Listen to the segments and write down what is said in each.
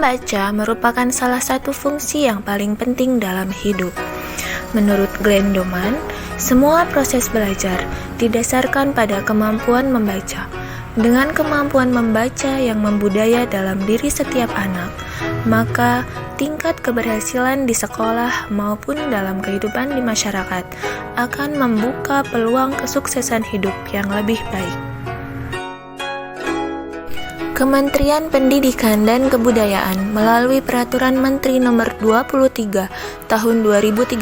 Membaca merupakan salah satu fungsi yang paling penting dalam hidup. Menurut Glenn Doman, semua proses belajar didasarkan pada kemampuan membaca. Dengan kemampuan membaca yang membudaya dalam diri setiap anak, maka tingkat keberhasilan di sekolah maupun dalam kehidupan di masyarakat akan membuka peluang kesuksesan hidup yang lebih baik. Kementerian Pendidikan dan Kebudayaan melalui Peraturan Menteri Nomor 23 Tahun 2013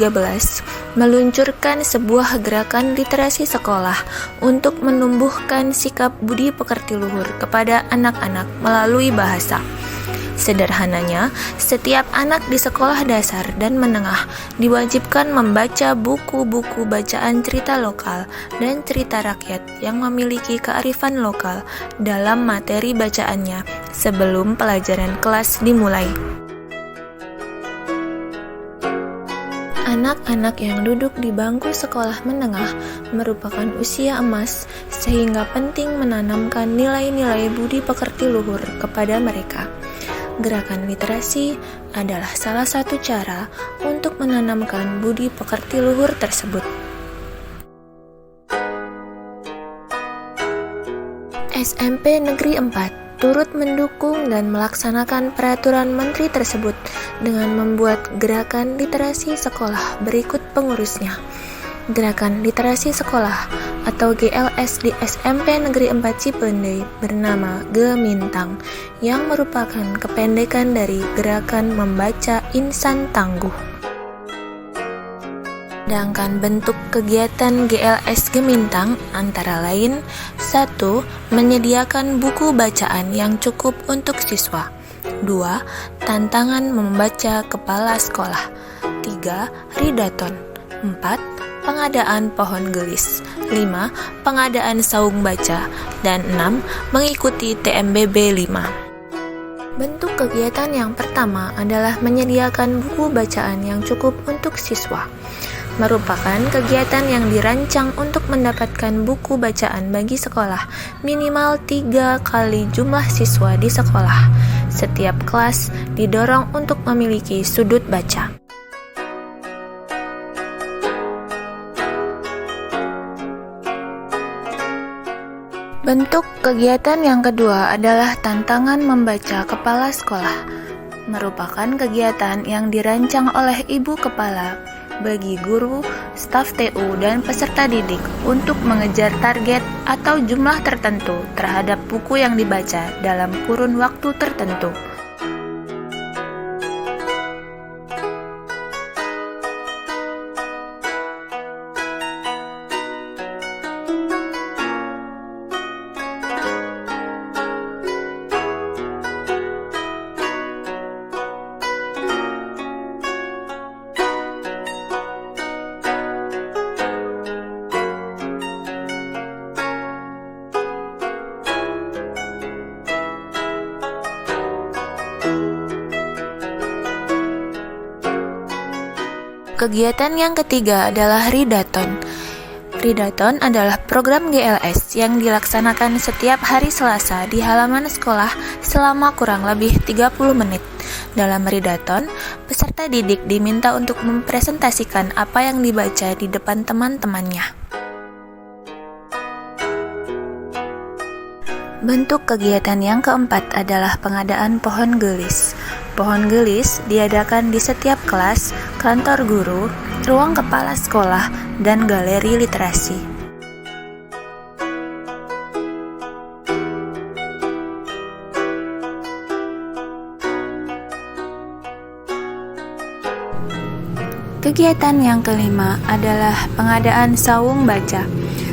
meluncurkan sebuah gerakan literasi sekolah untuk menumbuhkan sikap budi pekerti luhur kepada anak-anak melalui bahasa. Sederhananya, setiap anak di sekolah dasar dan menengah diwajibkan membaca buku-buku bacaan cerita lokal dan cerita rakyat yang memiliki kearifan lokal dalam materi bacaannya sebelum pelajaran kelas dimulai. Anak-anak yang duduk di bangku sekolah menengah merupakan usia emas, sehingga penting menanamkan nilai-nilai budi pekerti luhur kepada mereka. Gerakan literasi adalah salah satu cara untuk menanamkan budi pekerti luhur tersebut. SMP Negeri 4 turut mendukung dan melaksanakan peraturan menteri tersebut dengan membuat gerakan literasi sekolah berikut pengurusnya. Gerakan Literasi Sekolah atau GLS di SMP Negeri 4 Cipendei bernama Gemintang, yang merupakan kependekan dari Gerakan Membaca Insan Tangguh. Sedangkan bentuk kegiatan GLS Gemintang antara lain: 1. Menyediakan buku bacaan yang cukup untuk siswa. 2. Tantangan membaca kepala sekolah. 3. Readathon. 4. Pengadaan pohon gelis. 5. Pengadaan saung baca. Dan 6. Mengikuti TMBB 5. Bentuk kegiatan yang pertama adalah menyediakan buku bacaan yang cukup untuk siswa. Merupakan kegiatan yang dirancang untuk mendapatkan buku bacaan bagi sekolah minimal 3 kali jumlah siswa di sekolah. Setiap kelas didorong untuk memiliki sudut baca. Bentuk kegiatan yang kedua adalah tantangan membaca kepala sekolah. Merupakan kegiatan yang dirancang oleh ibu kepala bagi guru, staf TU, dan peserta didik untuk mengejar target atau jumlah tertentu terhadap buku yang dibaca dalam kurun waktu tertentu. Kegiatan yang ketiga adalah Readathon. Readathon adalah program GLS yang dilaksanakan setiap hari Selasa di halaman sekolah selama kurang lebih 30 menit. Dalam Readathon, peserta didik diminta untuk mempresentasikan apa yang dibaca di depan teman-temannya. Bentuk kegiatan yang keempat adalah pengadaan pohon gelis. Pohon gelis diadakan di setiap kelas, kantor guru, ruang kepala sekolah, dan galeri literasi. Kegiatan yang kelima adalah pengadaan saung baca.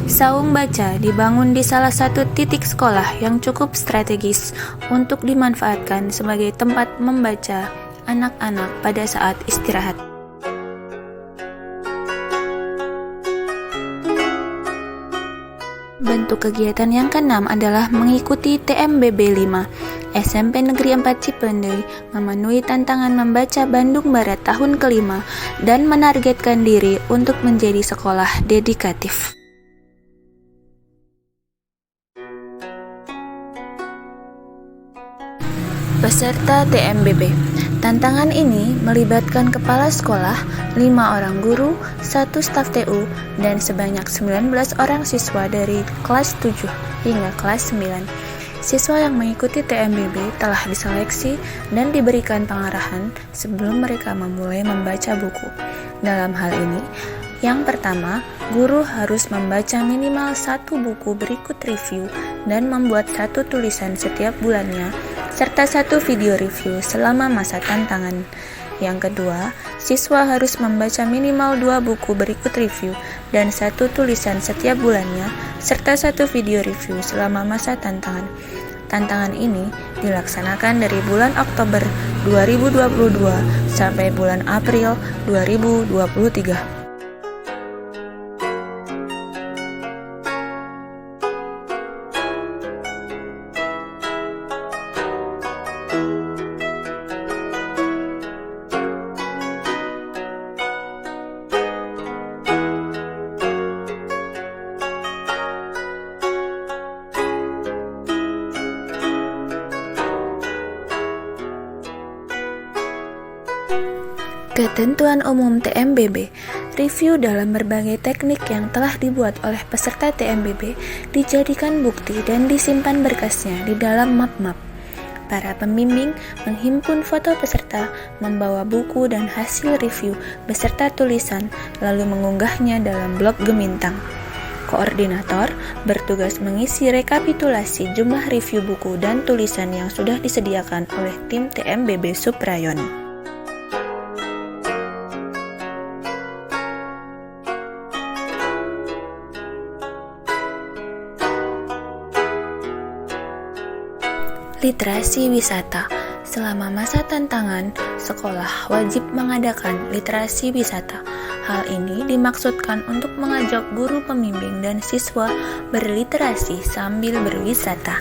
Saung baca dibangun di salah satu titik sekolah yang cukup strategis untuk dimanfaatkan sebagai tempat membaca anak-anak pada saat istirahat. Bentuk kegiatan yang keenam adalah mengikuti TMBB 5. SMP Negeri 4 Cipendei memenuhi tantangan membaca Bandung Barat tahun kelima dan menargetkan diri untuk menjadi sekolah dedikatif. Peserta TMBB. Tantangan ini melibatkan kepala sekolah, 5 orang guru, 1 staf TU, dan sebanyak 19 orang siswa dari kelas 7 hingga kelas 9. Siswa yang mengikuti TMBB telah diseleksi dan diberikan pengarahan sebelum mereka memulai membaca buku. Dalam hal ini, yang pertama, guru harus membaca minimal 1 buku berikut review dan membuat 1 tulisan setiap bulannya, serta 1 video review selama masa tantangan. Yang kedua, siswa harus membaca minimal 2 buku berikut review dan 1 tulisan setiap bulannya, serta 1 video review selama masa tantangan. Tantangan ini dilaksanakan dari bulan Oktober 2022 sampai bulan April 2023. Ketentuan umum TMBB. Review dalam berbagai teknik yang telah dibuat oleh peserta TMBB dijadikan bukti dan disimpan berkasnya di dalam map-map. Para pembimbing menghimpun foto peserta, membawa buku dan hasil review beserta tulisan, lalu mengunggahnya dalam blog Gemintang. Koordinator bertugas mengisi rekapitulasi jumlah review buku dan tulisan yang sudah disediakan oleh tim TMBB Suprayon. Literasi wisata. Selama masa tantangan, sekolah wajib mengadakan literasi wisata. Hal ini dimaksudkan untuk mengajak guru pembimbing dan siswa berliterasi sambil berwisata.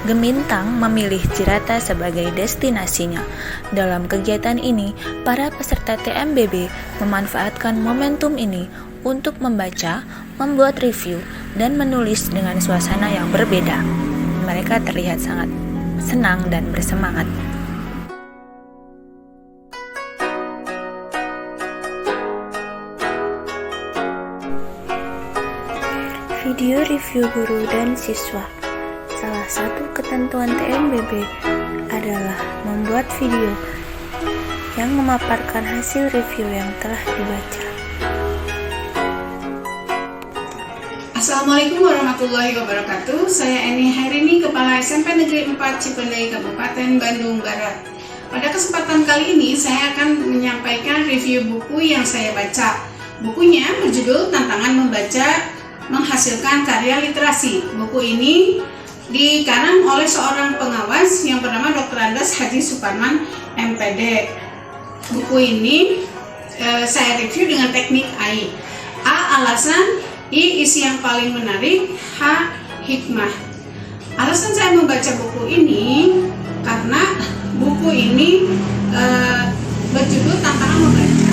Gemintang memilih Cirata sebagai destinasinya. Dalam kegiatan ini, para peserta TMBB memanfaatkan momentum ini untuk membaca, membuat review, dan menulis dengan suasana yang berbeda. Mereka terlihat sangat senang dan bersemangat. Video review guru dan siswa. Salah satu ketentuan TMBB adalah membuat video yang memaparkan hasil review yang telah dibaca. Assalamualaikum warahmatullahi wabarakatuh. Saya Eni Hairini, Kepala SMP Negeri 4 Cipendei, Kabupaten Bandung Barat. Pada kesempatan kali ini saya akan menyampaikan review buku yang saya baca. Bukunya berjudul Tantangan Membaca Menghasilkan Karya Literasi. Buku ini dikarang oleh seorang pengawas yang bernama Dr. Andes Haji Suparman, MPD. Buku ini saya review dengan teknik AI. A. Alasan, I. Isi yang paling menarik, H. Hikmah. Alasan saya membaca buku ini karena buku ini berjudul Tantangan Membaca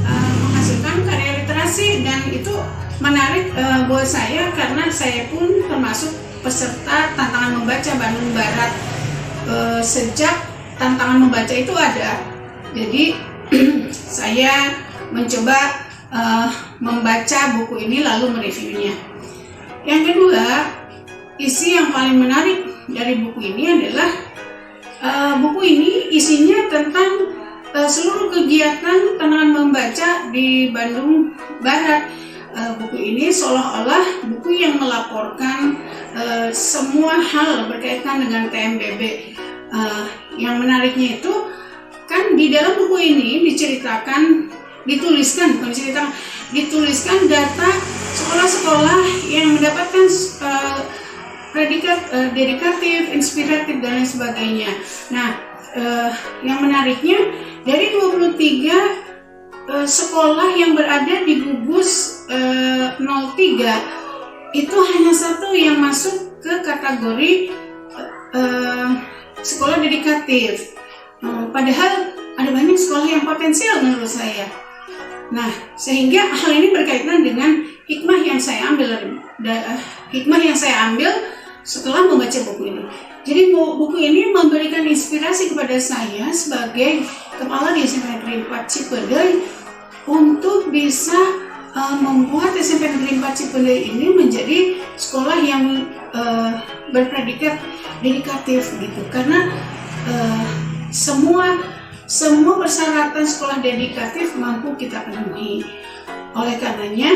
Menghasilkan Karya Literasi, dan itu menarik buat saya karena saya pun termasuk peserta Tantangan Membaca Bandung Barat. Sejak Tantangan Membaca itu ada, jadi saya mencoba membaca buku ini lalu mereviewnya. Yang kedua, isi yang paling menarik dari buku ini adalah buku ini isinya tentang seluruh kegiatan Tantangan Membaca di Bandung Barat. Buku ini seolah-olah buku yang melaporkan semua hal berkaitan dengan TMBB. Yang menariknya itu kan di dalam buku ini dituliskan data sekolah-sekolah yang mendapatkan predikat dedikatif, inspiratif, dan lain sebagainya. Nah, yang menariknya dari 23 sekolah yang berada di gugus 03 itu hanya 1 yang masuk ke kategori sekolah dedikatif. Padahal ada banyak sekolah yang potensial menurut saya. Nah, sehingga hal ini berkaitan dengan hikmah yang saya ambil setelah membaca buku ini. Jadi Buku ini memberikan inspirasi kepada saya sebagai kepala di SMP Negeri 4 Cipendei untuk bisa membuat SMP Negeri 4 Cipendei ini menjadi sekolah yang berpredikat dedikatif gitu. Karena semua persyaratan sekolah dedikatif mampu kita penuhi. Oleh karenanya,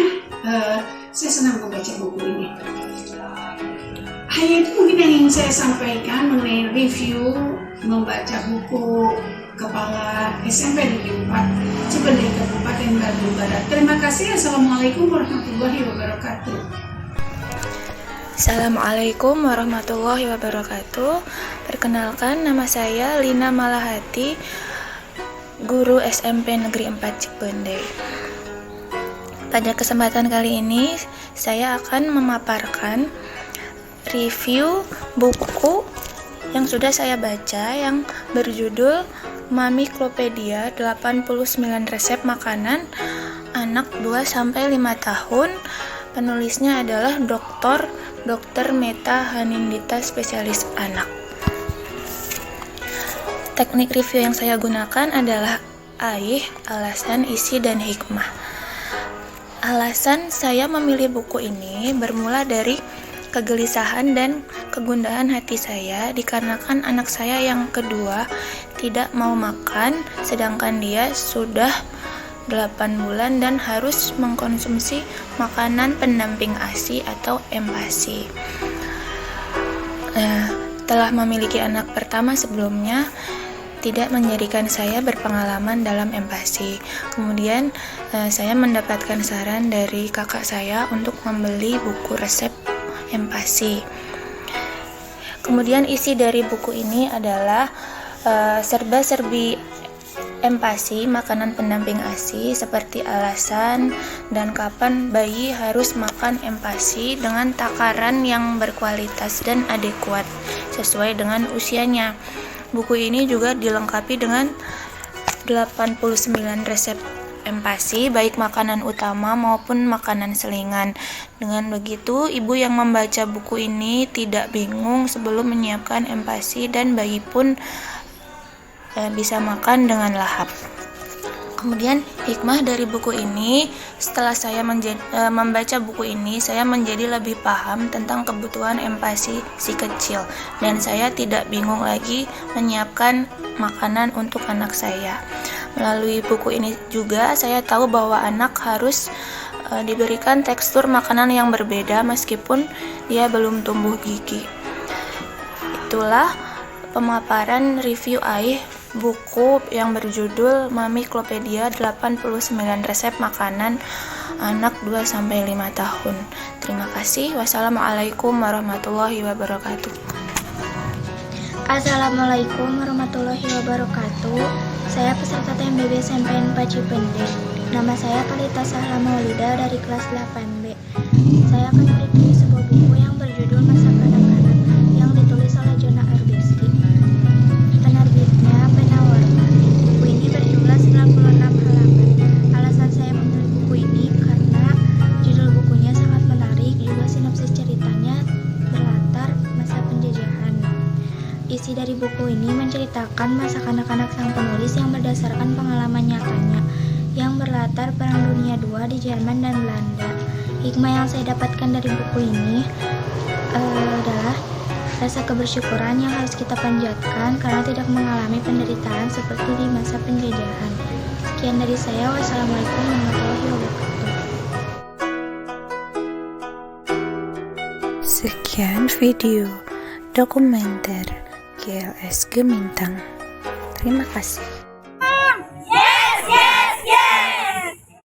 saya senang membaca buku ini. Hanya itu mungkin yang ingin saya sampaikan mengenai review membaca buku Kepala SMP Negeri 4 Cipendei Kabupaten Bandung Barat. Terima kasih. Assalamualaikum warahmatullahi wabarakatuh. Assalamualaikum warahmatullahi wabarakatuh. Perkenalkan, nama saya Lina Malahati, guru SMP Negeri 4 Cipendei. Pada kesempatan kali ini, saya akan memaparkan review buku yang sudah saya baca yang berjudul Mamiklopedia 89 Resep Makanan Anak 2-5 tahun. Penulisnya adalah Dr. Meta Hanindita, spesialis anak. Teknik review yang saya gunakan adalah AIH, alasan, isi, dan hikmah. Alasan saya memilih buku ini bermula dari kegelisahan dan kegundahan hati saya dikarenakan anak saya yang kedua tidak mau makan, sedangkan dia sudah 8 bulan dan harus mengkonsumsi makanan pendamping ASI atau MASI. Telah memiliki anak pertama sebelumnya tidak menjadikan saya berpengalaman dalam MASI. Kemudian saya mendapatkan saran dari kakak saya untuk membeli buku resep MASI. Kemudian isi dari buku ini adalah serba-serbi MASI, makanan pendamping ASI, seperti alasan dan kapan bayi harus makan MASI dengan takaran yang berkualitas dan adekuat sesuai dengan usianya. Buku ini juga dilengkapi dengan 89 resep MASI, baik makanan utama maupun makanan selingan. Dengan begitu, ibu yang membaca buku ini tidak bingung sebelum menyiapkan MASI dan bayi pun bisa makan dengan lahap. Kemudian hikmah dari buku ini, setelah saya membaca buku ini, saya menjadi lebih paham tentang kebutuhan MASI si kecil, dan saya tidak bingung lagi menyiapkan makanan untuk anak saya. Melalui buku ini juga saya tahu bahwa anak harus diberikan tekstur makanan yang berbeda meskipun dia belum tumbuh gigi. Itulah pemaparan review AIH buku yang berjudul Mamiklopedia 89 Resep Makanan Anak 2-5 tahun. Terima kasih. Wassalamualaikum warahmatullahi wabarakatuh. Assalamualaikum warahmatullahi wabarakatuh. Saya peserta TMBB SMP 4 Cipendei. Nama saya Kalita Sahla Maulida dari kelas 8B. Saya akan mereview sebuah buku yang berjudul Masa Kanak-kanak yang ditulis oleh Jona Ardisti. Penerbitnya Penawarta. Buku ini berjumlah 96 halaman. Alasan saya memilih buku ini karena judul bukunya sangat menarik, juga sinopsis ceritanya berlatar masa penjajahan. Isi dari buku ini menceritakan masa kanak-kanak sang penulis yang berdasarkan pengalaman nyatanya yang berlatar Perang Dunia II di Jerman dan Belanda. Hikmah yang saya dapatkan dari buku ini adalah rasa kebersyukuran yang harus kita panjatkan karena tidak mengalami penderitaan seperti di masa penjajahan. Sekian dari saya. Wassalamualaikum warahmatullahi wabarakatuh. Sekian video dokumenter GLS Gemintang. Terima kasih.